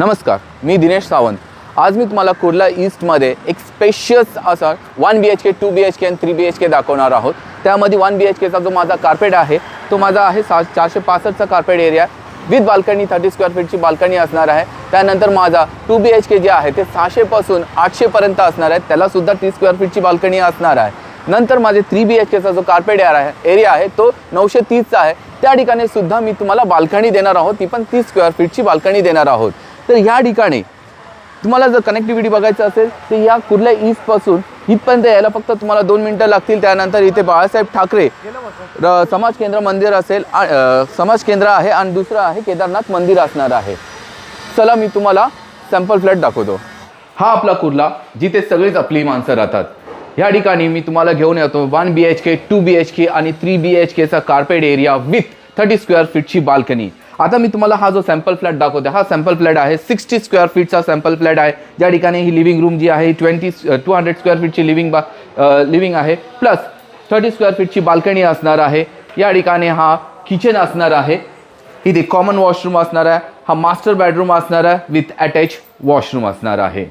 नमस्कार, मी दिनेश सावंत। आज मी तुम्हाला कुर्ला ईस्टमध्ये एक स्पेशियस असा 1 BHK, 2 BHK आणि 3 BHK दाखवणार आहोत। त्यामध्ये 1 BHKचा जो माझा कार्पेट आहे तो माझा आहे 465चा carpet area with balcony, 30 square फीटची बाल्कनी असणार आहे। त्यानंतर माझा 2 BHK जे आहे ते 600 पासून 800 पर्यंत असणार आहे, त्याला सुद्धा 30 स्क्वेअर फीटची बाल्कनी असणार आहे। नंतर माझे 3 BHKचा जो कार्पेट एरिया आहे तो 930चा आहे, त्या ठिकाणी सुद्धा मी तुम्हाला बाल्कनी देणार आहोत, ती पण 30 स्क्वेअर फीटची बाल्कनी देणार आहोत। तर या ठिकाणी तुम्हाला जर कनेक्टिव्हिटी बघायचं असेल तर या कुर्ला ईस्टपासून इथपर्यंत यायला फक्त तुम्हाला 2 मिनिटं लागतील। त्यानंतर इथे बाळासाहेब ठाकरे समाज केंद्र मंदिर असेल, समाज केंद्र आहे आणि दुसरं आहे केदारनाथ मंदिर असणार आहे। चला मी तुम्हाला सॅम्पल फ्लॅट दाखवतो। हा आपला कुर्ला, जिथे सगळीच आपली माणसं राहतात। या ठिकाणी मी तुम्हाला घेऊन येतो 1 BHK, 2 BHK आणि 3 BHKचा कार्पेट एरिया विथ 30 स्क्वेअर फीटची बाल्कनी। आता मी तुम्हाला हा जो सॅम्पल फ्लॅट दाखवते, हा सॅम्पल फ्लॅट आहे 60 स्क्वेअर फीटचा सॅम्पल फ्लॅट आहे, ज्या ठिकाणी ही लिव्हिंग रूम जी आहे 200 स्क्वेअर फीटची लिव्हिंग आहे, प्लस 30 स्क्वेअर फीटची बाल्कनी असणार आहे। या ठिकाणी हा किचन असणार आहे, इथे कॉमन वॉशरूम असणार आहे, हा मास्टर बेडरूम असणार आहे विथ अटॅच वॉशरूम असणार आहे।